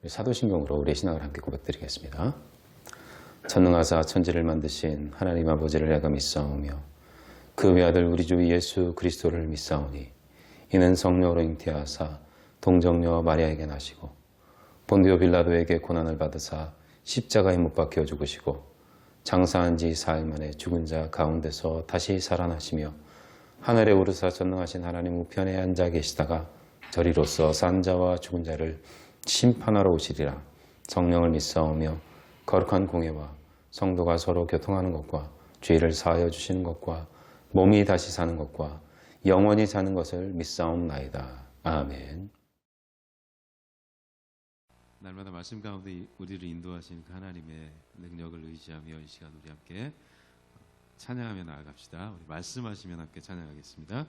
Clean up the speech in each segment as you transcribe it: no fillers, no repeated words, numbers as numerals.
사도신경으로 우리의 신앙을 함께 고백드리겠습니다. 전능하사 천지를 만드신 하나님 아버지를 내가 믿사오며 그 외아들 우리 주 예수 그리스도를 믿사오니 이는 성령으로 잉태하사 동정녀 마리아에게 나시고 본디오 빌라도에게 고난을 받으사 십자가에 못 박혀 죽으시고 장사한 지 사흘 만에 죽은 자 가운데서 다시 살아나시며 하늘에 오르사 전능하신 하나님 우편에 앉아 계시다가 저리로서 산 자와 죽은 자를 심판하러 오시리라. 성령을 믿사오며 거룩한 공예와 성도가 서로 교통하는 것과 죄를 사하여 주시는 것과 몸이 다시 사는 것과 영원히 사는 것을 믿사옵나이다. 아멘. 날마다 말씀 가운데 우리를 인도하시는 그 하나님의 능력을 의지하며 이 시간 우리 함께 찬양하며 나아갑시다. 우리 말씀하시면 함께 찬양하겠습니다.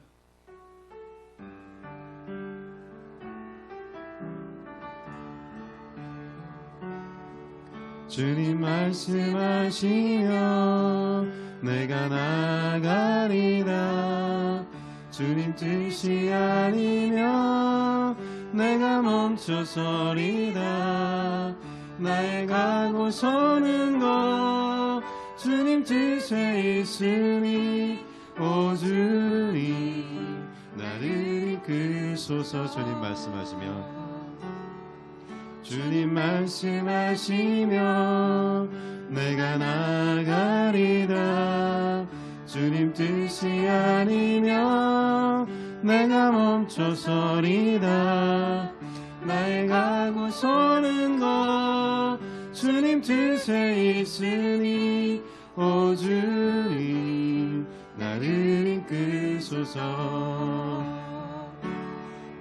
주님 말씀하시며 내가 나가리라. 주님 뜻이 아니면 내가 멈춰서리다. 나의 가고 서는 것 주님 뜻에 있으니 오 주님 나를 이끄소서. 주님 말씀하시며 주님 말씀하시며 내가 나가리라. 주님 뜻이 아니면 내가 멈춰서리다. 나의 가고 서는 것 주님 뜻에 있으니 오 주님 나를 이끄소서.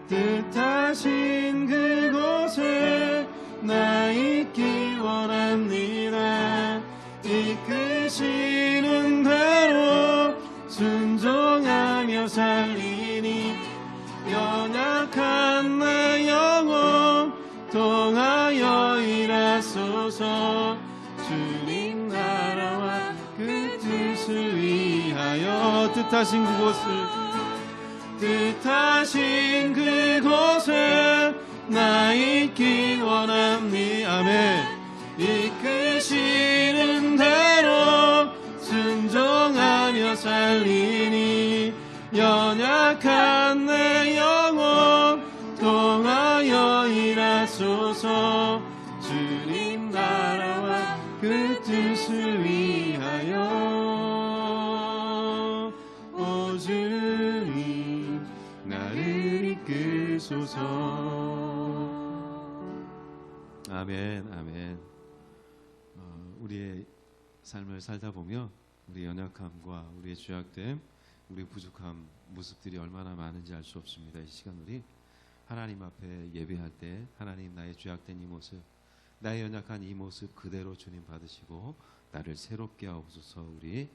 뜻하신 그곳에 나 있기 원합니다. 이끄시는 대로 순종하며 살리니 연약한 내 영혼 통하여 일하소서. 주님 나라와 그 뜻을 위하여 뜻하신 그곳에 나 있기 원합니. 아멘. 이끄시는 대로 순종하며 살리니 연약한 내 영혼 통하여 일하소서. 주님 나라와 그 뜻을 위하여 오 주님 나를 이끄소서. 아멘. 아멘. 우리의 삶을 살다 보며 우리의 연약함과 우리의 죄악됨, 우리의 부족함 모습들이 얼마나 많은지 알 수 없습니다. 이 시간 우리 하나님 앞에 예배할 때 하나님 나의 죄악된 이 모습, 나의 연약한 이 모습 그대로 주님 받으시고 나를 새롭게 하옵소서. 우리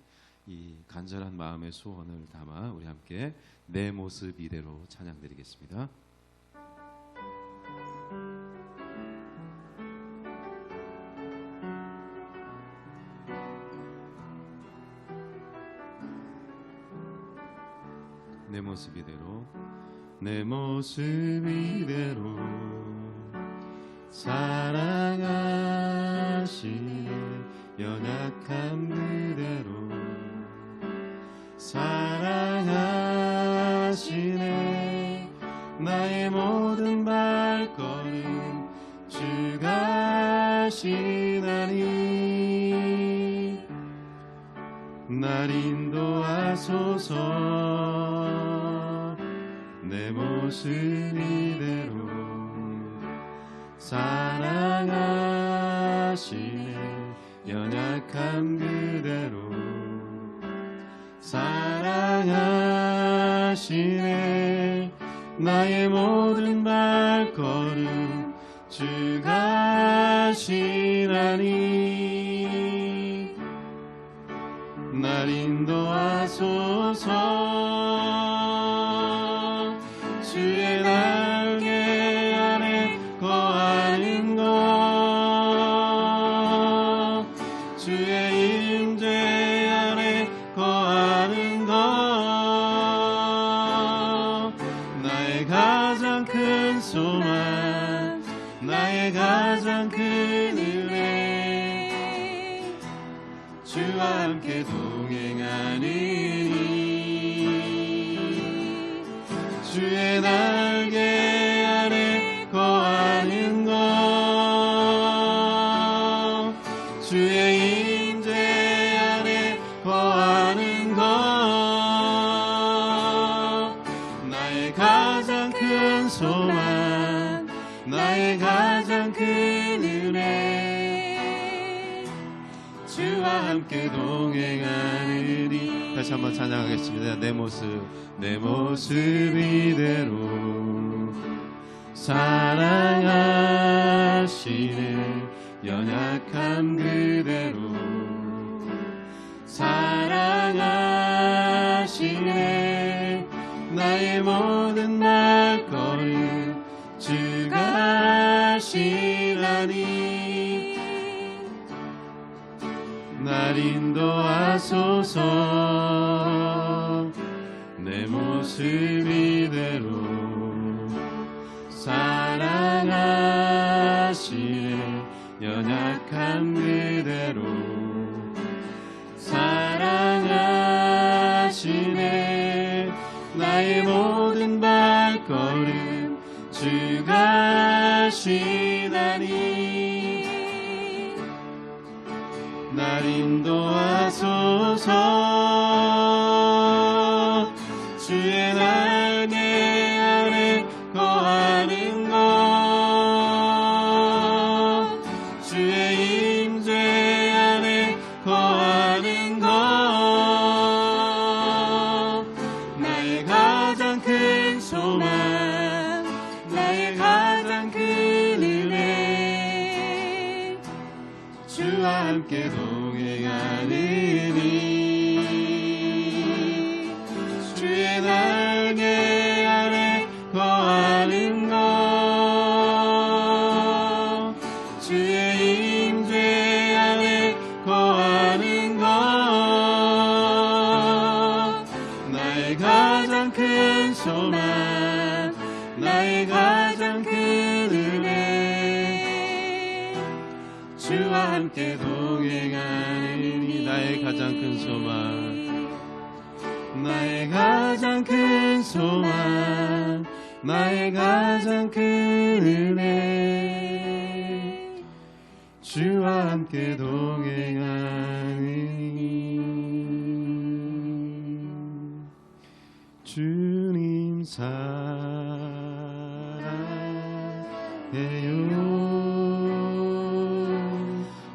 이 간절한 마음의 소원을 담아 우리 함께 내 모습 이대로 찬양드리겠습니다. 내 모습 이대로 내 모습 이대로 사랑하시네. 연약함 그대로 사랑하시네. 나의 모든 발걸음 주가 하시나니 날 인도하소서. 내 모습 이대로 사랑하시네. 연약함 그대로 사랑하시네. 나의 모든 발걸음 주가 하시나니 날 인도하소서. 주의 날개 아래 거하는 것, 주의 임재 아래 거하는 것, 나의 가장 큰 소망, 나의 가장 큰 은혜, 주와 함께 동행하느니. 주의 날개 아래 거하는 것, 주의 임재 아래 거하는 것, 나의 가장 큰 소망, 나의 가장 큰 은혜, 주와 함께 동행하느니. 다시 한번 찬양하겠습니다. 내 모습 이대로 사랑하시네. 연약함 그대로 사랑하시네. 나의 모든 발걸음 주가 하시라니. 날 인도하소서. 내 모습 이대로 사랑하시네. 연약함 그대로 사랑하시네. 나의 모든 발걸음 주가 하시다니. 날 인도하소서. 주의 날개 아래 거하는 것, 주의 임재 아래 거하는 것, 나의 가장 큰 소망, 나의 가장 큰 은혜, 주와 함께 동행하느니. 주의 날개 아래 거하는 것, 주의 임재 아래 거하는 것, 나의 가장 큰 소망, 나의 가장 큰 은혜, 주와 함께 동행하느니. 나의 가장 큰 소망, 나의 가장 큰 소망, 나의 가장 큰 은혜, 주와 함께 동행하니. 주님 사랑해요.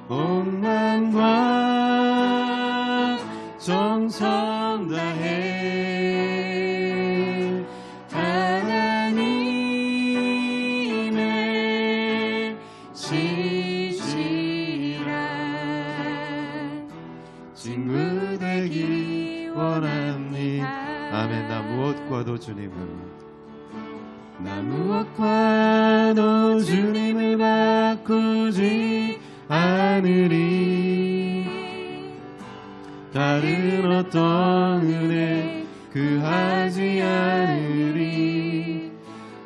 온 마음과 정성 다해 하나님의 진실한 친구 되기 원합니다. 아멘. 나 무엇과도 주님을 바꾸지 않으리. 다른 어떤 은혜 구하지 않으리.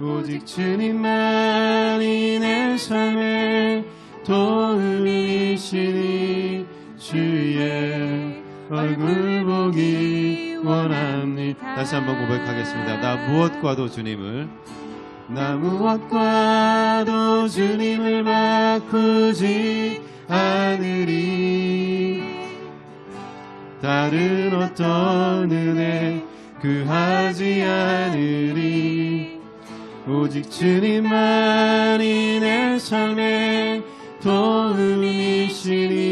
오직 주님만이 내 삶의 도움이시니. 주의 얼굴 보기 원합니다. 다시 한번 고백하겠습니다. 나 무엇과도 주님을 바꾸지 않으리. 다른 어떤 은혜 구하지 않으리. 오직 주님만이 내 삶의 도움이시니.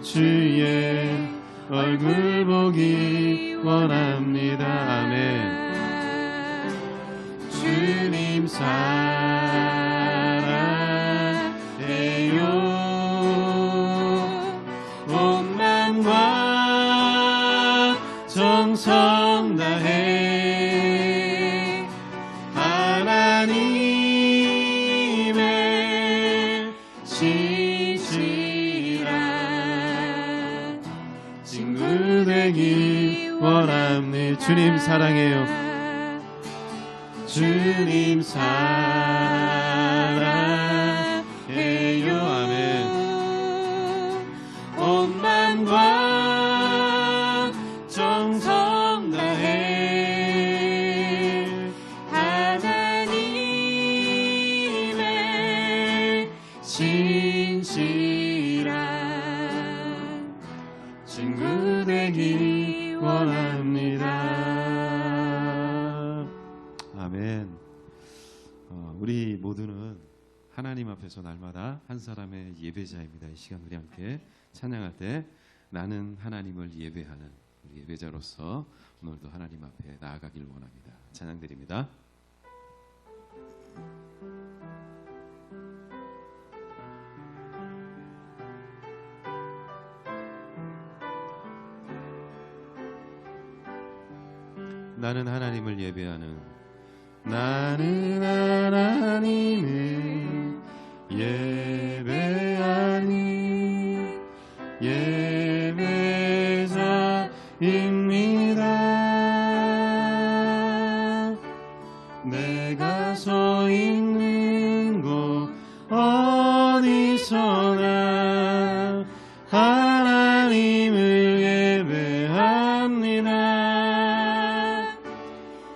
주의 얼굴 보기 원합니다. 아멘. 주님 사랑해요. 온 맘과 정성 다해 하나님의 진실한 친구 되기 원합니다. 주님 사랑해요. 주님 사랑해요. 아멘. 온 맘과 정성 다해 하나님의 진실한 친구 되기 원합니다. 아멘. 우리 모두는 하나님 앞에서 날마다 한 사람의 예배자입니다. 이 시간 우리 함께 찬양할 때 나는 하나님을 예배하는 우리 예배자로서 오늘도 하나님 앞에 나아가길 원합니다. 찬양 드립니다. 나는 하나님을 예배하는 나는 하나님을 예배하니 예배자입니다. 내가 서 있는 곳 어디서나 하나님을 예배합니다.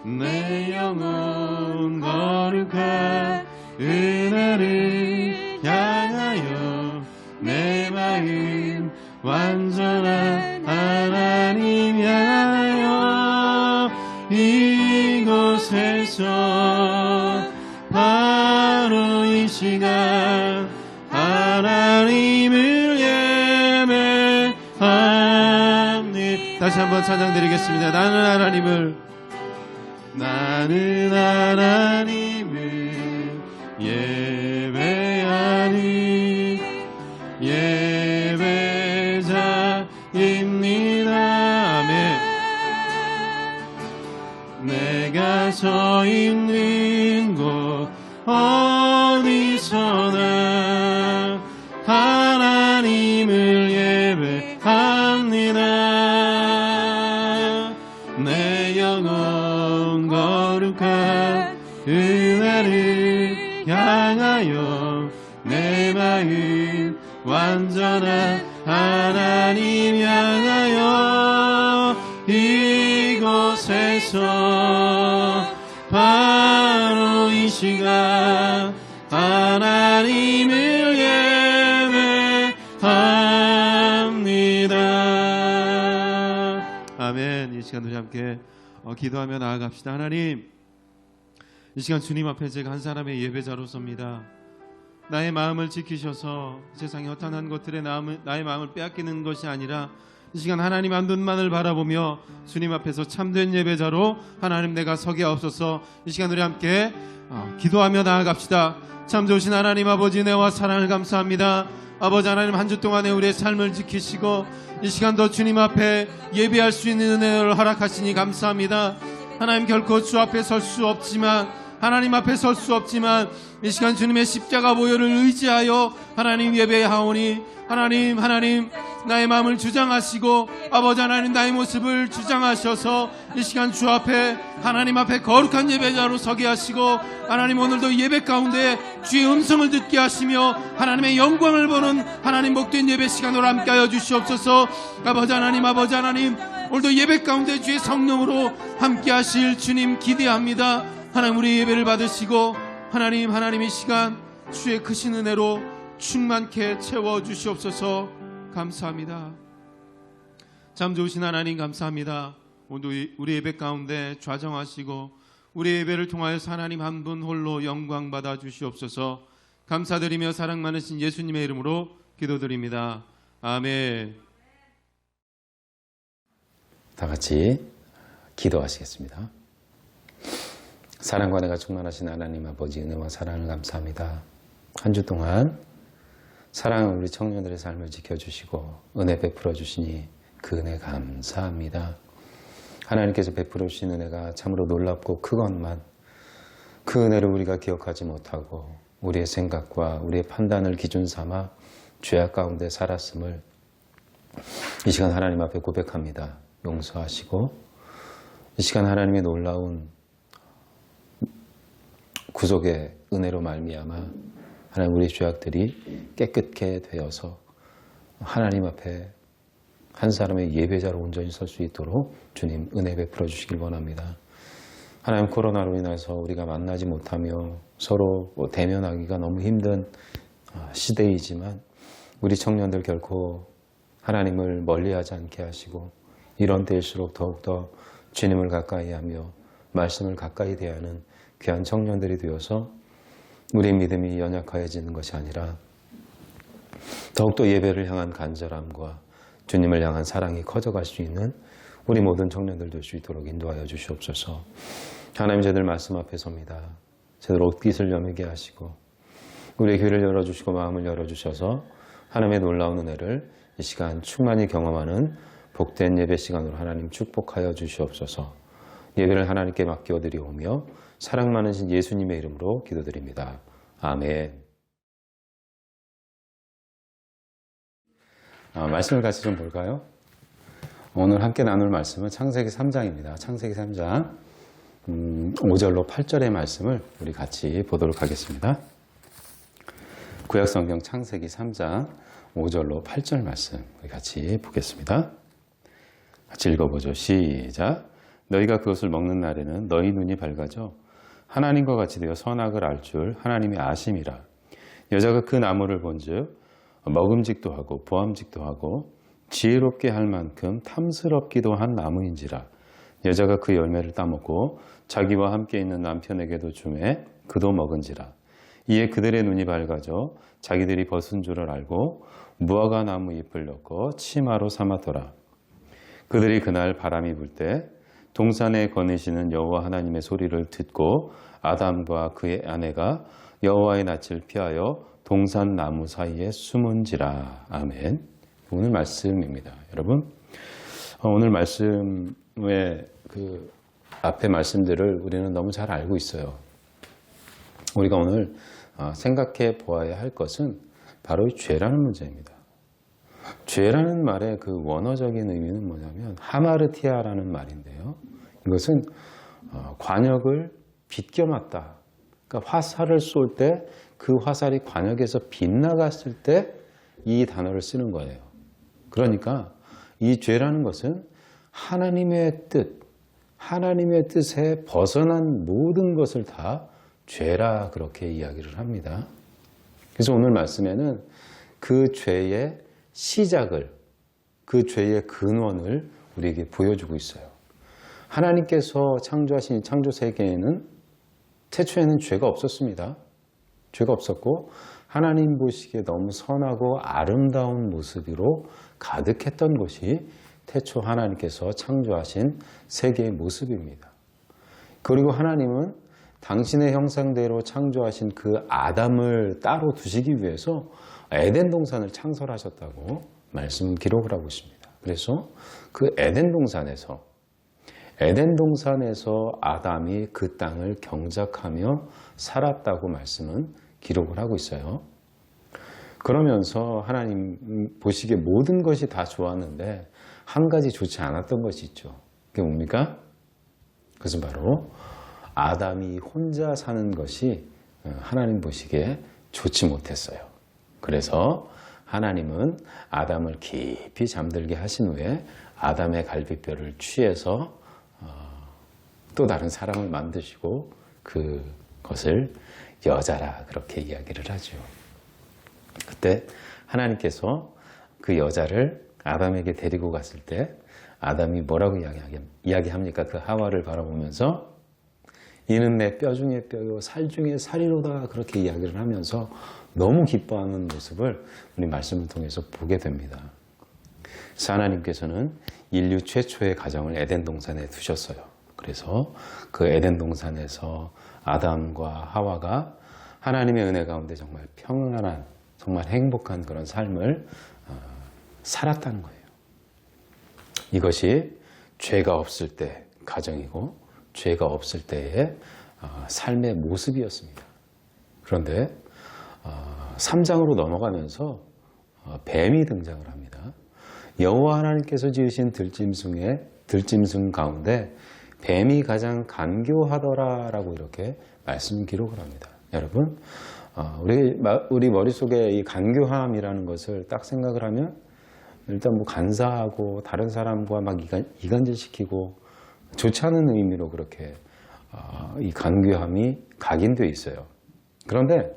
내 영혼 거룩한 은혜를 향하여 내 마음 완전한 하나님 향하여 이곳에서 바로 이 시간 하나님을 예배합니다. 다시 한번 찬양 드리겠습니다. 나는 하나님을 예배하니 예배자입니다. 아멘. 내가 서 있는 곳 어디서나 하나님을 예배합니다. 내 영혼 거룩한 은혜를 향하여 내 마음 완전한 하나님 향하여 이곳에서 바로 이 시간 하나님을 예배합니다. 아멘. 이 시간 우리 함께 기도하며 나아갑시다. 하나님, 이 시간 주님 앞에 제가 한 사람의 예배자로 섭니다. 나의 마음을 지키셔서 세상의 허탄한 것들에 나의 마음을 빼앗기는 것이 아니라 이 시간 하나님 한 분만을 바라보며 주님 앞에서 참된 예배자로 하나님 내가 서게 하옵소서. 이 시간 우리 함께 기도하며 나아갑시다. 참 좋으신 하나님 아버지, 은혜와 사랑을 감사합니다. 아버지 하나님, 한 주 동안에 우리의 삶을 지키시고 이 시간도 주님 앞에 예배할 수 있는 은혜를 허락하시니 감사합니다. 하나님, 결코 주 앞에 설 수 없지만, 하나님 앞에 설 수 없지만 이 시간 주님의 십자가 보혈을 의지하여 하나님 예배하오니 하나님 나의 마음을 주장하시고 아버지 하나님 나의 모습을 주장하셔서 이 시간 주 앞에 하나님 앞에 거룩한 예배자로 서게 하시고 하나님 오늘도 예배 가운데 주의 음성을 듣게 하시며 하나님의 영광을 보는 하나님 복된 예배 시간으로 함께하여 주시옵소서. 아버지 하나님 오늘도 예배 가운데 주의 성령으로 함께하실 주님 기대합니다. 하나님, 우리 예배를 받으시고 하나님 이 시간 주의 크신 은혜로 충만케 채워주시옵소서. 감사합니다. 참 좋으신 하나님 감사합니다. 오늘 우리 예배 가운데 좌정하시고 우리 예배를 통하여서 하나님 한 분 홀로 영광 받아 주시옵소서. 감사드리며 사랑 많으신 예수님의 이름으로 기도드립니다. 아멘. 다 같이 기도하시겠습니다. 사랑과 은혜가 충만하신 하나님 아버지, 은혜와 사랑을 감사합니다. 한 주 동안 사랑하는 우리 청년들의 삶을 지켜주시고 은혜 베풀어 주시니 그 은혜 감사합니다. 하나님께서 베풀어 주신 은혜가 참으로 놀랍고 크건만 그 은혜를 우리가 기억하지 못하고 우리의 생각과 우리의 판단을 기준 삼아 죄악 가운데 살았음을 이 시간 하나님 앞에 고백합니다. 용서하시고 이 시간 하나님의 놀라운 구속의 은혜로 말미암아 하나님 우리 죄악들이 깨끗게 되어서 하나님 앞에 한 사람의 예배자로 온전히 설 수 있도록 주님 은혜 베풀어 주시길 원합니다. 하나님 코로나로 인해서 우리가 만나지 못하며 서로 대면하기가 너무 힘든 시대이지만 우리 청년들 결코 하나님을 멀리하지 않게 하시고 이런 때일수록 더욱더 주님을 가까이하며 말씀을 가까이 대하는 귀한 청년들이 되어서 우리의 믿음이 연약해지는 것이 아니라 더욱더 예배를 향한 간절함과 주님을 향한 사랑이 커져갈 수 있는 우리 모든 청년들 될 수 있도록 인도하여 주시옵소서. 하나님 저희들 말씀 앞에 섭니다. 저희들 옷깃을 여미게 하시고 우리의 귀를 열어주시고 마음을 열어주셔서 하나님의 놀라운 은혜를 이 시간 충만히 경험하는 복된 예배 시간으로 하나님 축복하여 주시옵소서. 예배를 하나님께 맡겨드리오며 사랑 많으신 예수님의 이름으로 기도드립니다. 아멘. 말씀을 같이 좀 볼까요? 오늘 함께 나눌 말씀은 창세기 3장입니다. 창세기 3장 5절로 8절의 말씀을 우리 같이 보도록 하겠습니다. 구약성경 창세기 3장 5절로 8절 말씀 우리 같이 보겠습니다. 같이 읽어보죠. 시작. 너희가 그것을 먹는 날에는 너희 눈이 밝아져 하나님과 같이 되어 선악을 알 줄 하나님이 아심이라. 여자가 그 나무를 본즉 먹음직도 하고 보암직도 하고 지혜롭게 할 만큼 탐스럽기도 한 나무인지라. 여자가 그 열매를 따먹고 자기와 함께 있는 남편에게도 주매 그도 먹은지라. 이에 그들의 눈이 밝아져 자기들이 벗은 줄을 알고 무화과 나무 잎을 엮어 치마로 삼았더라. 그들이 그날 바람이 불 때 동산에 거니시는 여호와 하나님의 소리를 듣고 아담과 그의 아내가 여호와의 낯을 피하여 동산 나무 사이에 숨은지라. 아멘. 오늘 말씀입니다. 여러분, 오늘 말씀의 그 앞에 말씀들을 우리는 너무 잘 알고 있어요. 우리가 오늘 생각해 보아야 할 것은 바로 이 죄라는 문제입니다. 죄라는 말의 그 원어적인 의미는 뭐냐면 하마르티아라는 말인데요. 이것은 관역을 빗겨맞다. 그러니까 화살을 쏠 때 그 화살이 관역에서 빗나갔을 때 이 단어를 쓰는 거예요. 그러니까 이 죄라는 것은 하나님의 뜻, 하나님의 뜻에 벗어난 모든 것을 다 죄라 그렇게 이야기를 합니다. 그래서 오늘 말씀에는 그 죄의 시작을, 그 죄의 근원을 우리에게 보여주고 있어요. 하나님께서 창조하신 창조 세계에는 태초에는 죄가 없었습니다. 죄가 없었고 하나님 보시기에 너무 선하고 아름다운 모습으로 가득했던 것이 태초 하나님께서 창조하신 세계의 모습입니다. 그리고 하나님은 당신의 형상대로 창조하신 그 아담을 따로 두시기 위해서 에덴 동산을 창설하셨다고 말씀 기록을 하고 있습니다. 그래서 그 에덴 동산에서 아담이 그 땅을 경작하며 살았다고 말씀은 기록을 하고 있어요. 그러면서 하나님 보시기에 모든 것이 다 좋았는데 한 가지 좋지 않았던 것이 있죠. 그게 뭡니까? 그것은 바로 아담이 혼자 사는 것이 하나님 보시기에 좋지 못했어요. 그래서 하나님은 아담을 깊이 잠들게 하신 후에 아담의 갈비뼈를 취해서 또 다른 사람을 만드시고 그것을 여자라 그렇게 이야기를 하죠. 그때 하나님께서 그 여자를 아담에게 데리고 갔을 때 아담이 뭐라고 이야기합니까? 그 하와를 바라보면서 이는 내 뼈 중에 뼈요 살 중에 살이로다 그렇게 이야기를 하면서 너무 기뻐하는 모습을 우리 말씀을 통해서 보게 됩니다. 그래서 하나님께서는 인류 최초의 가정을 에덴 동산에 두셨어요. 그래서 그 에덴 동산에서 아담과 하와가 하나님의 은혜 가운데 정말 평안한, 정말 행복한 그런 삶을 살았다는 거예요. 이것이 죄가 없을 때 가정이고 죄가 없을 때의 삶의 모습이었습니다. 그런데 3장으로 넘어가면서 뱀이 등장을 합니다. 여호와 하나님께서 지으신 들짐승 가운데 뱀이 가장 간교하더라라고 이렇게 말씀 기록을 합니다. 여러분, 우리 머릿속에 이 간교함이라는 것을 딱 생각을 하면 일단 뭐 간사하고 다른 사람과 막 이간질시키고 좋지 않은 의미로 그렇게 이 간교함이 각인되어 있어요. 그런데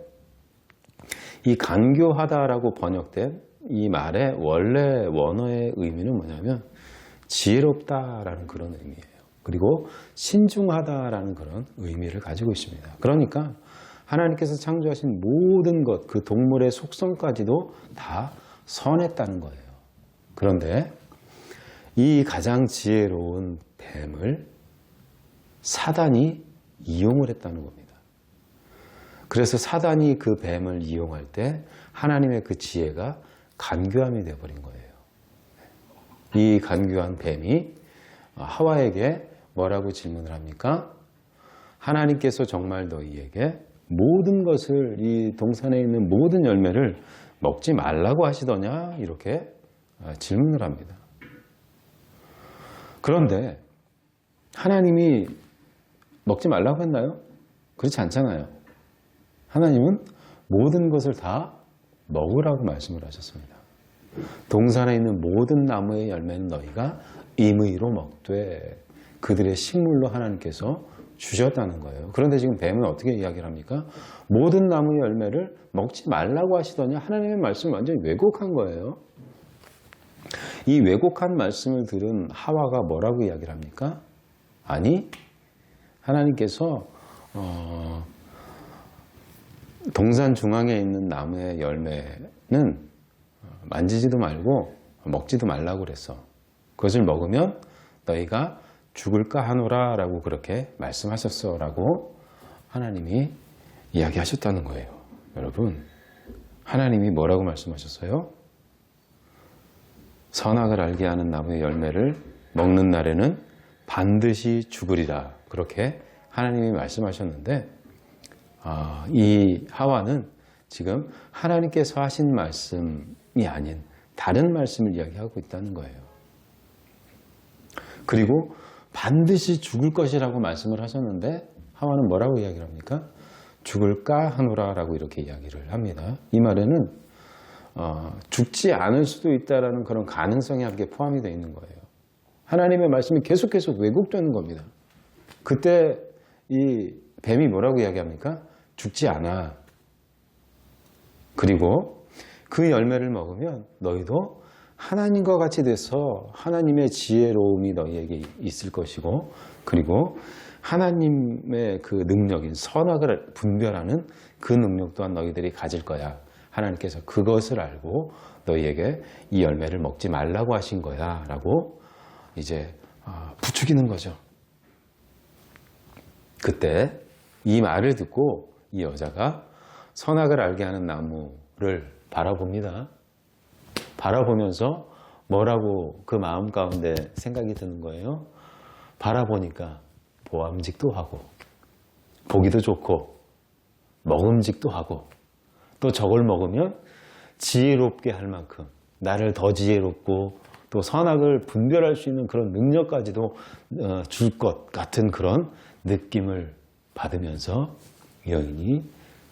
이 간교하다라고 번역된 이 말의 원래 원어의 의미는 뭐냐면 지혜롭다라는 그런 의미예요. 그리고 신중하다라는 그런 의미를 가지고 있습니다. 그러니까 하나님께서 창조하신 모든 것, 그 동물의 속성까지도 다 선했다는 거예요. 그런데 이 가장 지혜로운 뱀을 사단이 이용을 했다는 겁니다. 그래서 사단이 그 뱀을 이용할 때 하나님의 그 지혜가 간교함이 되어버린 거예요. 이 간교한 뱀이 하와에게 뭐라고 질문을 합니까? 하나님께서 정말 너희에게 모든 것을, 이 동산에 있는 모든 열매를 먹지 말라고 하시더냐? 이렇게 질문을 합니다. 그런데 하나님이 먹지 말라고 했나요? 그렇지 않잖아요. 하나님은 모든 것을 다 먹으라고 말씀을 하셨습니다. 동산에 있는 모든 나무의 열매는 너희가 임의로 먹되 그들의 식물로 하나님께서 주셨다는 거예요. 그런데 지금 뱀은 어떻게 이야기를 합니까? 모든 나무의 열매를 먹지 말라고 하시더니 하나님의 말씀을 완전히 왜곡한 거예요. 이 왜곡한 말씀을 들은 하와가 뭐라고 이야기를 합니까? 아니, 하나님께서 동산 중앙에 있는 나무의 열매는 만지지도 말고 먹지도 말라고 그랬어. 그것을 먹으면 너희가 죽을까 하노라 라고 그렇게 말씀하셨어 라고 하나님이 이야기하셨다는 거예요. 여러분, 하나님이 뭐라고 말씀하셨어요? 선악을 알게 하는 나무의 열매를 먹는 날에는 반드시 죽으리라. 그렇게 하나님이 말씀하셨는데 이 하와는 지금 하나님께서 하신 말씀이 아닌 다른 말씀을 이야기하고 있다는 거예요. 그리고 반드시 죽을 것이라고 말씀을 하셨는데 하와는 뭐라고 이야기를 합니까? 죽을까 하노라 라고 이렇게 이야기를 합니다. 이 말에는 죽지 않을 수도 있다는 그런 가능성이 함께 포함이 되어 있는 거예요. 하나님의 말씀이 계속해서 왜곡되는 겁니다. 그때 이 뱀이 뭐라고 이야기합니까? 죽지 않아. 그리고 그 열매를 먹으면 너희도 하나님과 같이 돼서 하나님의 지혜로움이 너희에게 있을 것이고, 그리고 하나님의 그 능력인 선악을 분별하는 그 능력 또한 너희들이 가질 거야. 하나님께서 그것을 알고 너희에게 이 열매를 먹지 말라고 하신 거야 라고 이제 부추기는 거죠. 그때 이 말을 듣고 이 여자가 선악을 알게 하는 나무를 바라봅니다. 바라보면서 뭐라고 그 마음 가운데 생각이 드는 거예요? 바라보니까 보암직도 하고 보기도 좋고 먹음직도 하고 또 저걸 먹으면 지혜롭게 할 만큼 나를 더 지혜롭고 또 선악을 분별할 수 있는 그런 능력까지도 줄 것 같은 그런 느낌을 받으면서 여인이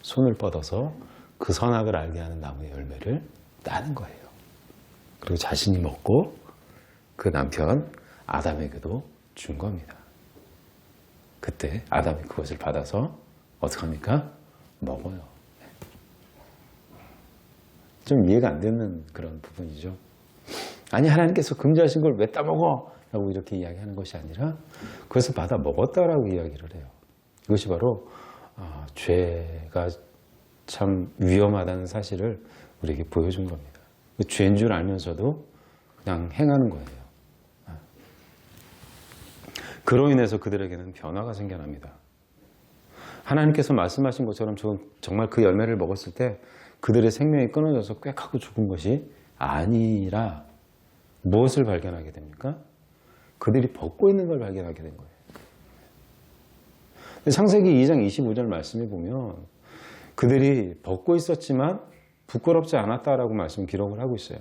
손을 뻗어서 그 선악을 알게 하는 나무의 열매를 따는 거예요. 그리고 자신이 먹고 그 남편 아담에게도 준 겁니다. 그때 아담이 그것을 받아서 어떻게 합니까? 먹어요. 좀 이해가 안 되는 그런 부분이죠. 아니, 하나님께서 금지하신 걸 왜 따먹어? 라고 이렇게 이야기하는 것이 아니라 그것을 받아 먹었다라고 이야기를 해요. 이것이 바로 죄가 참 위험하다는 사실을 우리에게 보여준 겁니다. 죄인 줄 알면서도 그냥 행하는 거예요. 그로 인해서 그들에게는 변화가 생겨납니다. 하나님께서 말씀하신 것처럼 정말 그 열매를 먹었을 때 그들의 생명이 끊어져서 꽥하고 죽은 것이 아니라 무엇을 발견하게 됩니까? 그들이 벗고 있는 걸 발견하게 된 거예요. 창세기 2장 25절 말씀에 보면 그들이 벗고 있었지만 부끄럽지 않았다라고 말씀 기록을 하고 있어요.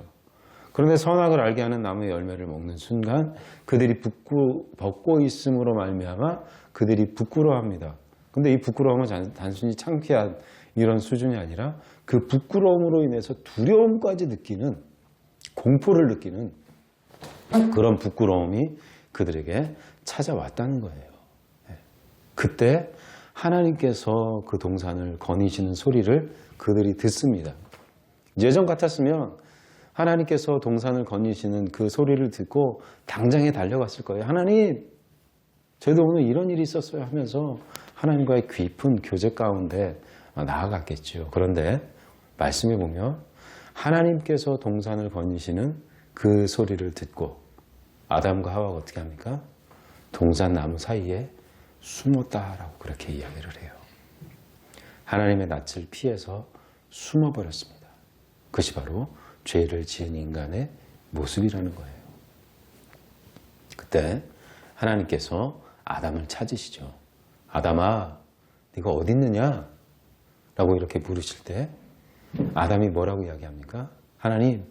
그런데 선악을 알게 하는 나무의 열매를 먹는 순간 그들이 벗고 있음으로 말미암아 그들이 부끄러워합니다. 근데 이 부끄러움은 단순히 창피한 이런 수준이 아니라 그 부끄러움으로 인해서 두려움까지 느끼는, 공포를 느끼는 그런 부끄러움이 그들에게 찾아왔다는 거예요. 그때 하나님께서 그 동산을 거니시는 소리를 그들이 듣습니다. 예전 같았으면 하나님께서 동산을 거니시는 그 소리를 듣고 당장에 달려갔을 거예요. 하나님, 저희도 오늘 이런 일이 있었어요 하면서 하나님과의 깊은 교제 가운데 나아갔겠죠. 그런데 말씀해 보면 하나님께서 동산을 거니시는 그 소리를 듣고 아담과 하와가 어떻게 합니까? 동산 나무 사이에 숨었다라고 그렇게 이야기를 해요. 하나님의 낯을 피해서 숨어버렸습니다. 그것이 바로 죄를 지은 인간의 모습이라는 거예요. 그때 하나님께서 아담을 찾으시죠. 아담아, 네가 어디 있느냐? 라고 이렇게 물으실 때 아담이 뭐라고 이야기합니까? 하나님,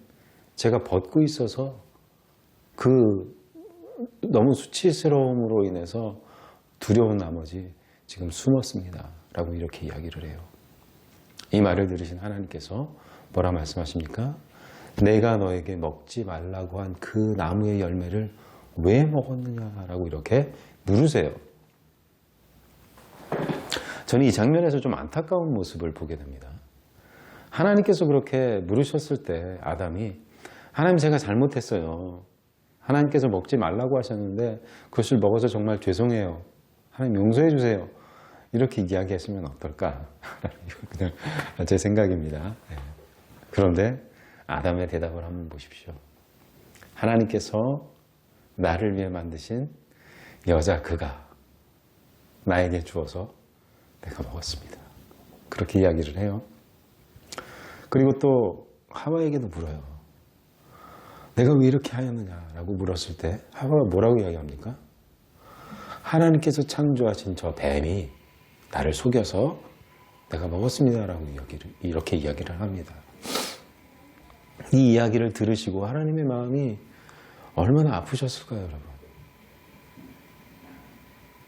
제가 벗고 있어서 그 너무 수치스러움으로 인해서 두려운 나머지 지금 숨었습니다. 라고 이렇게 이야기를 해요. 이 말을 들으신 하나님께서 뭐라 말씀하십니까? 내가 너에게 먹지 말라고 한 그 나무의 열매를 왜 먹었느냐라고 이렇게 물으세요. 저는 이 장면에서 좀 안타까운 모습을 보게 됩니다. 하나님께서 그렇게 물으셨을 때 아담이 하나님 제가 잘못했어요. 하나님께서 먹지 말라고 하셨는데 그것을 먹어서 정말 죄송해요. 하나님 용서해 주세요. 이렇게 이야기했으면 어떨까? 그냥 제 생각입니다. 그런데 아담의 대답을 한번 보십시오. 하나님께서 나를 위해 만드신 여자 그가 나에게 주어서 내가 먹었습니다. 그렇게 이야기를 해요. 그리고 또 하와에게도 물어요. 내가 왜 이렇게 하였느냐라고 물었을 때 하와가 뭐라고 이야기합니까? 하나님께서 창조하신 저 뱀이 나를 속여서 내가 먹었습니다라고 이렇게 이야기를 합니다. 이 이야기를 들으시고 하나님의 마음이 얼마나 아프셨을까요, 여러분?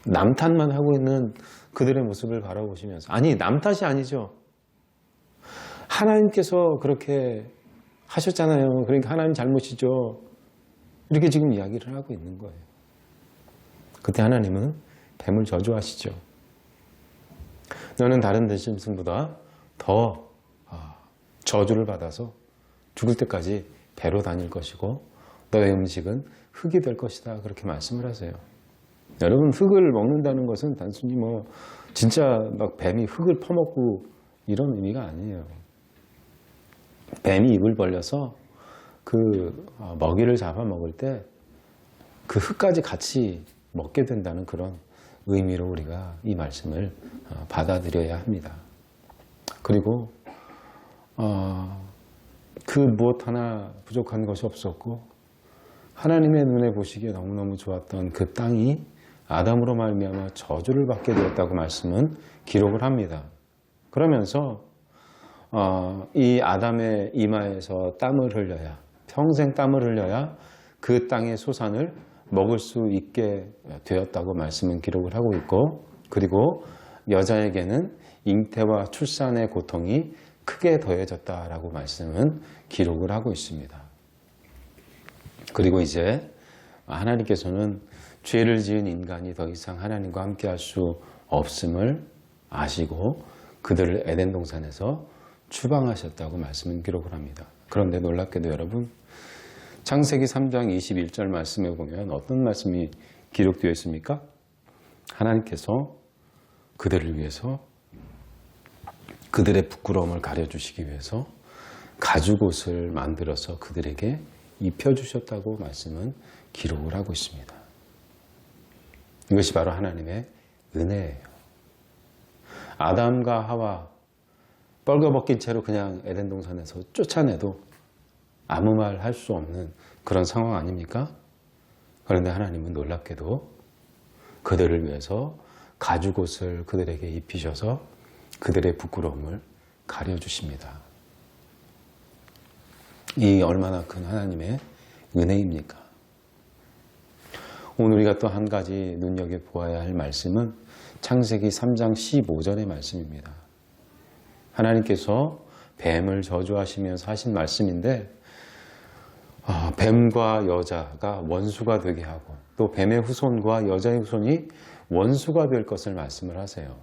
남 탓만 하고 있는 그들의 모습을 바라보시면서, 아니, 남 탓이 아니죠. 하나님께서 그렇게 하셨잖아요. 그러니까 하나님 잘못이죠. 이렇게 지금 이야기를 하고 있는 거예요. 그때 하나님은 뱀을 저주하시죠. 너는 다른 들짐승보다 더 저주를 받아서 죽을 때까지 배로 다닐 것이고 너의 음식은 흙이 될 것이다. 그렇게 말씀을 하세요. 여러분, 흙을 먹는다는 것은 단순히 진짜 막 뱀이 흙을 퍼먹고 이런 의미가 아니에요. 뱀이 입을 벌려서 그 먹이를 잡아먹을 때 그 흙까지 같이 먹게 된다는 그런 의미로 우리가 이 말씀을 받아들여야 합니다. 그리고 그 무엇 하나 부족한 것이 없었고 하나님의 눈에 보시기에 너무너무 좋았던 그 땅이 아담으로 말미암아 저주를 받게 되었다고 말씀은 기록을 합니다. 그러면서 이 아담의 이마에서 땀을 흘려야, 평생 땀을 흘려야 그 땅의 소산을 먹을 수 있게 되었다고 말씀은 기록을 하고 있고, 그리고 여자에게는 잉태와 출산의 고통이 크게 더해졌다라고 말씀은 기록을 하고 있습니다. 그리고 이제 하나님께서는 죄를 지은 인간이 더 이상 하나님과 함께 할 수 없음을 아시고 그들을 에덴 동산에서 추방하셨다고 말씀은 기록을 합니다. 그런데 놀랍게도 여러분, 창세기 3장 21절 말씀에 보면 어떤 말씀이 기록되어 있습니까? 하나님께서 그들을 위해서, 그들의 부끄러움을 가려주시기 위해서 가죽옷을 만들어서 그들에게 입혀주셨다고 말씀은 기록을 하고 있습니다. 이것이 바로 하나님의 은혜예요. 아담과 하와 뻘거벗긴 채로 그냥 에덴 동산에서 쫓아내도 아무 말 할 수 없는 그런 상황 아닙니까? 그런데 하나님은 놀랍게도 그들을 위해서 가죽옷을 그들에게 입히셔서 그들의 부끄러움을 가려주십니다. 이 얼마나 큰 하나님의 은혜입니까? 오늘 우리가 또 한 가지 눈여겨보아야 할 말씀은 창세기 3장 15절의 말씀입니다. 하나님께서 뱀을 저주하시면서 하신 말씀인데 뱀과 여자가 원수가 되게 하고 또 뱀의 후손과 여자의 후손이 원수가 될 것을 말씀을 하세요.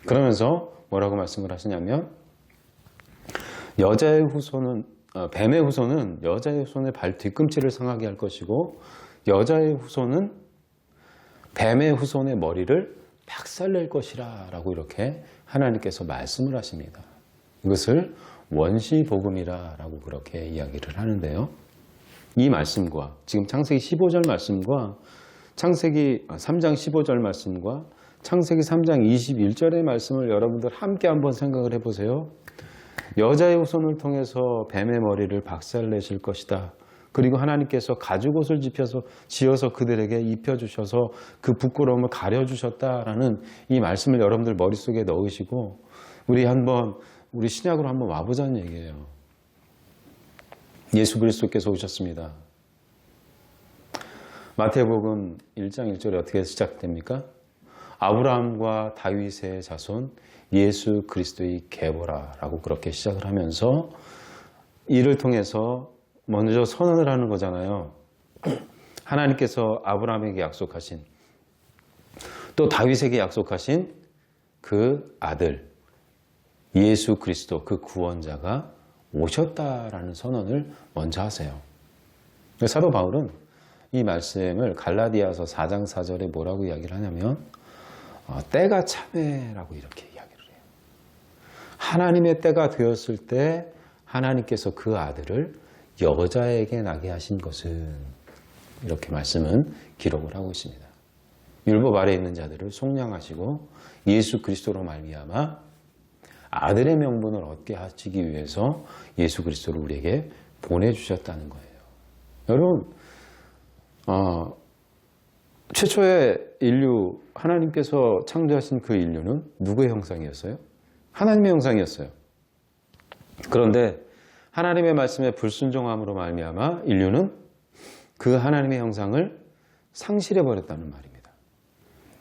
그러면서 뭐라고 말씀을 하시냐면 뱀의 후손은 여자의 후손의 발 뒤꿈치를 상하게 할 것이고 여자의 후손은 뱀의 후손의 머리를 박살낼 것이라 라고 이렇게 하나님께서 말씀을 하십니다. 이것을 원시복음이라 라고 그렇게 이야기를 하는데요. 이 말씀과 지금 창세기 15절 말씀과 창세기 3장 15절 말씀과 창세기 3장 21절의 말씀을 여러분들 함께 한번 생각을 해보세요. 여자의 후손을 통해서 뱀의 머리를 박살내실 것이다. 그리고 하나님께서 가죽옷을 지어서 그들에게 입혀주셔서 그 부끄러움을 가려주셨다라는 이 말씀을 여러분들 머릿속에 넣으시고 우리 신약으로 한번 와보자는 얘기예요. 예수 그리스도께서 오셨습니다. 마태복음 1장 1절에 어떻게 시작됩니까? 아브라함과 다윗의 자손 예수 그리스도의 계보라 라고 그렇게 시작을 하면서 이를 통해서 먼저 선언을 하는 거잖아요. 하나님께서 아브라함에게 약속하신 또 다윗에게 약속하신 그 아들 예수 그리스도 그 구원자가 오셨다라는 선언을 먼저 하세요. 사도 바울은 이 말씀을 갈라디아서 4장 4절에 뭐라고 이야기를 하냐면 때가 참해라고 이렇게 이야기를 해요. 하나님의 때가 되었을 때 하나님께서 그 아들을 여자에게 나게 하신 것은 이렇게 말씀은 기록을 하고 있습니다. 율법 아래 있는 자들을 속량하시고 예수 그리스도로 말미암아 아들의 명분을 얻게 하시기 위해서 예수 그리스도를 우리에게 보내주셨다는 거예요. 여러분 최초의 인류 하나님께서 창조하신 그 인류는 누구의 형상이었어요? 하나님의 형상이었어요. 그런데 하나님의 말씀에 불순종함으로 말미암아 인류는 그 하나님의 형상을 상실해 버렸다는 말입니다.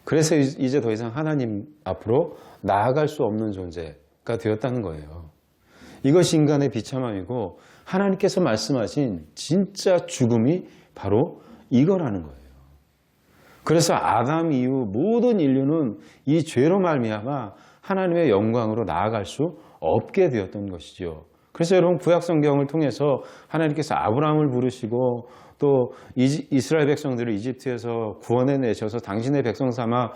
그래서 이제 더 이상 하나님 앞으로 나아갈 수 없는 존재가 되었다는 거예요. 이것이 인간의 비참함이고 하나님께서 말씀하신 진짜 죽음이 바로 이거라는 거예요. 그래서 아담 이후 모든 인류는 이 죄로 말미암아 하나님의 영광으로 나아갈 수 없게 되었던 것이죠. 그래서 여러분 구약 성경을 통해서 하나님께서 아브라함을 부르시고 또 이스라엘 백성들을 이집트에서 구원해내셔서 당신의 백성 삼아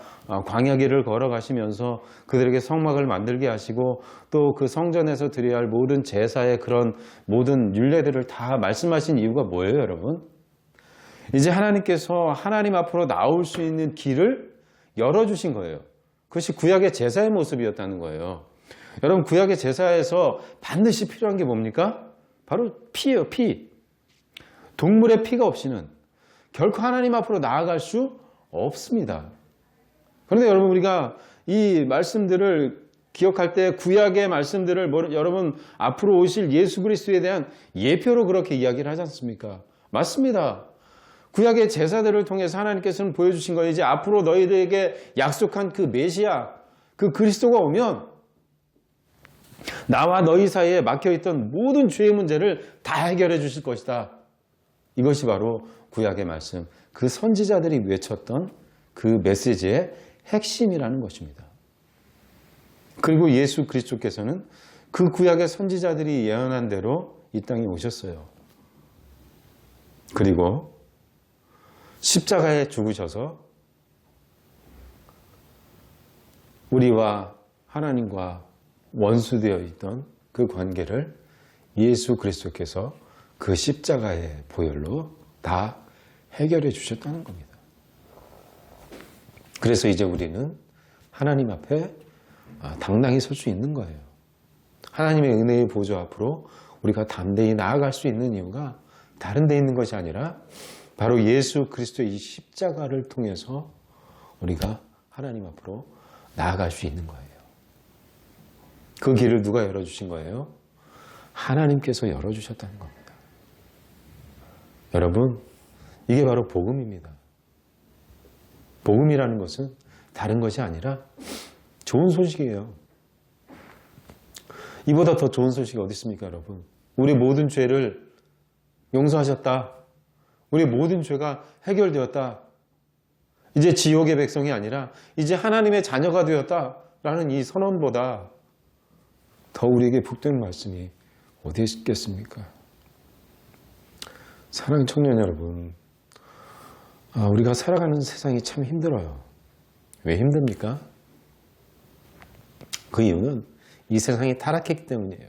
광야길을 걸어가시면서 그들에게 성막을 만들게 하시고 또 그 성전에서 드려야 할 모든 제사의 그런 모든 율례들을 다 말씀하신 이유가 뭐예요, 여러분? 이제 하나님께서 하나님 앞으로 나올 수 있는 길을 열어주신 거예요. 그것이 구약의 제사의 모습이었다는 거예요. 여러분 구약의 제사에서 반드시 필요한 게 뭡니까? 바로 피예요. 피. 동물의 피가 없이는 결코 하나님 앞으로 나아갈 수 없습니다. 그런데 여러분 우리가 이 말씀들을 기억할 때 구약의 말씀들을 여러분 앞으로 오실 예수 그리스도에 대한 예표로 그렇게 이야기를 하지 않습니까? 맞습니다. 구약의 제사들을 통해서 하나님께서는 보여주신 거예요. 이제 앞으로 너희들에게 약속한 그 메시아, 그 그리스도가 오면 나와 너희 사이에 막혀있던 모든 죄의 문제를 다 해결해 주실 것이다. 이것이 바로 구약의 말씀, 그 선지자들이 외쳤던 그 메시지의 핵심이라는 것입니다. 그리고 예수 그리스도께서는 그 구약의 선지자들이 예언한 대로 이 땅에 오셨어요. 그리고 십자가에 죽으셔서 우리와 하나님과 원수되어 있던 그 관계를 예수 그리스도께서 그 십자가의 보혈로 다 해결해 주셨다는 겁니다. 그래서 이제 우리는 하나님 앞에 당당히 설 수 있는 거예요. 하나님의 은혜의 보좌 앞으로 우리가 담대히 나아갈 수 있는 이유가 다른 데 있는 것이 아니라 바로 예수 그리스도의 이 십자가를 통해서 우리가 하나님 앞으로 나아갈 수 있는 거예요. 그 길을 누가 열어주신 거예요? 하나님께서 열어주셨다는 겁니다. 여러분, 이게 바로 복음입니다. 복음이라는 것은 다른 것이 아니라 좋은 소식이에요. 이보다 더 좋은 소식이 어디 있습니까, 여러분? 우리 모든 죄를 용서하셨다. 우리 모든 죄가 해결되었다. 이제 지옥의 백성이 아니라 이제 하나님의 자녀가 되었다라는 이 선언보다 더 우리에게 복된 말씀이 어디 있겠습니까? 사랑하는 청년 여러분, 우리가 살아가는 세상이 참 힘들어요. 왜 힘듭니까? 그 이유는 이 세상이 타락했기 때문이에요.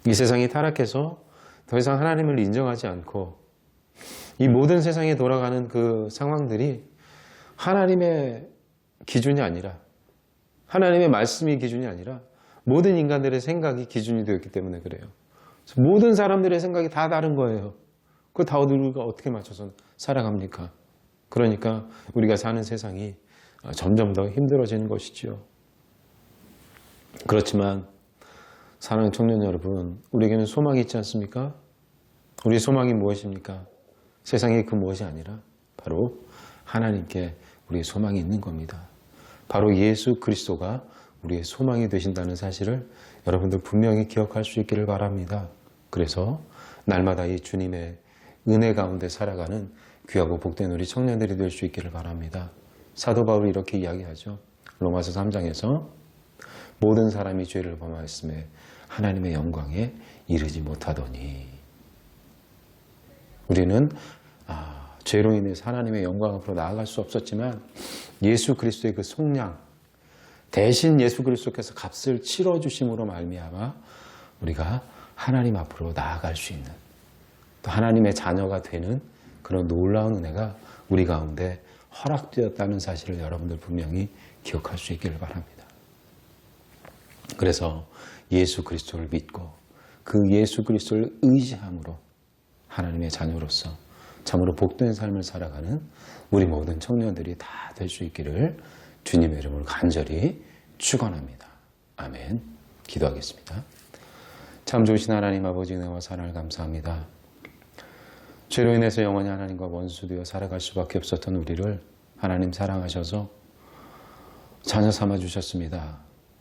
이 세상이 타락해서 더 이상 하나님을 인정하지 않고 이 모든 세상에 돌아가는 그 상황들이 하나님의 기준이 아니라, 하나님의 말씀이 기준이 아니라 모든 인간들의 생각이 기준이 되었기 때문에 그래요. 모든 사람들의 생각이 다 다른 거예요. 그거 다 우리가 어떻게 맞춰서 살아갑니까? 그러니까 우리가 사는 세상이 점점 더 힘들어지는 것이지요. 그렇지만 사랑하는 청년 여러분, 우리에게는 소망이 있지 않습니까? 우리의 소망이 무엇입니까? 세상의 그 무엇이 아니라 바로 하나님께 우리의 소망이 있는 겁니다. 바로 예수 그리스도가 우리의 소망이 되신다는 사실을 여러분들 분명히 기억할 수 있기를 바랍니다. 그래서 날마다 이 주님의 은혜 가운데 살아가는 귀하고 복된 우리 청년들이 될 수 있기를 바랍니다. 사도 바울이 이렇게 이야기하죠. 로마서 3장에서 모든 사람이 죄를 범하였음에 하나님의 영광에 이르지 못하더니, 우리는 죄로 인해서 하나님의 영광 앞으로 나아갈 수 없었지만 예수 그리스도의 그 속량, 대신 예수 그리스도께서 값을 치러주심으로 말미암아 우리가 하나님 앞으로 나아갈 수 있는, 또 하나님의 자녀가 되는 그런 놀라운 은혜가 우리 가운데 허락되었다는 사실을 여러분들 분명히 기억할 수 있기를 바랍니다. 그래서 예수 그리스도를 믿고 그 예수 그리스도를 의지함으로 하나님의 자녀로서 참으로 복된 삶을 살아가는 우리 모든 청년들이 다 될 수 있기를 주님의 이름으로 간절히 축원합니다. 아멘. 기도하겠습니다. 참 좋으신 하나님 아버지 은혜와 사랑을 감사합니다. 죄로 인해서 영원히 하나님과 원수되어 살아갈 수밖에 없었던 우리를 하나님 사랑하셔서 자녀 삼아 주셨습니다.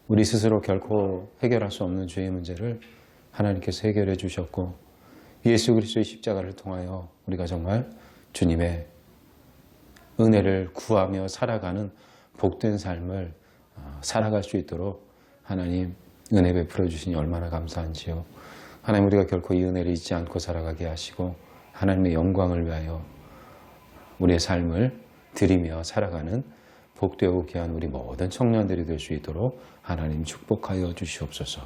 우리 스스로 결코 해결할 수 없는 죄의 문제를 하나님께서 해결해 주셨고, 예수 그리스도의 십자가를 통하여 우리가 정말 주님의 은혜를 구하며 살아가는 복된 삶을 살아갈 수 있도록 하나님 은혜 베풀어 주시니 얼마나 감사한지요. 하나님, 우리가 결코 이 은혜를 잊지 않고 살아가게 하시고 하나님의 영광을 위하여 우리의 삶을 드리며 살아가는 복되고 귀한 우리 모든 청년들이 될 수 있도록 하나님 축복하여 주시옵소서.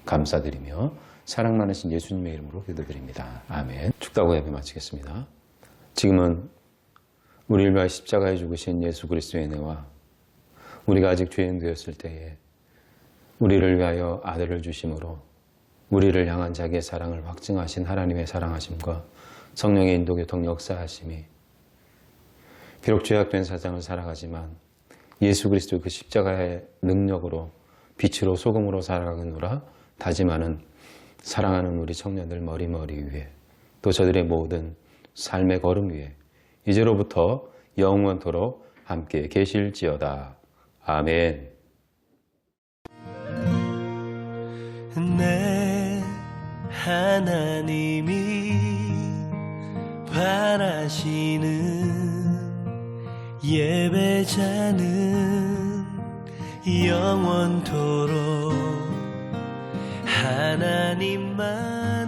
감사드리며 사랑 많으신 예수님의 이름으로 기도드립니다. 아멘. 축도하고 예배 마치겠습니다. 지금은 우리를 위하여 십자가에 죽으신 예수 그리스도의 은혜와 우리가 아직 죄인 되었을 때에 우리를 위하여 아들을 주심으로 우리를 향한 자기의 사랑을 확증하신 하나님의 사랑하심과 성령의 인도 교통 역사하심이, 비록 죄악된 세상을 살아가지만 예수 그리스도 그 십자가의 능력으로 빛으로 소금으로 살아가느라 다짐하는 사랑하는 우리 청년들 머리머리 위에, 또 저들의 모든 삶의 걸음 위에 이제로부터 영원토록 함께 계실지어다. 아멘. 내 하나님이 바라시는 예배자는 영원토록 하나님만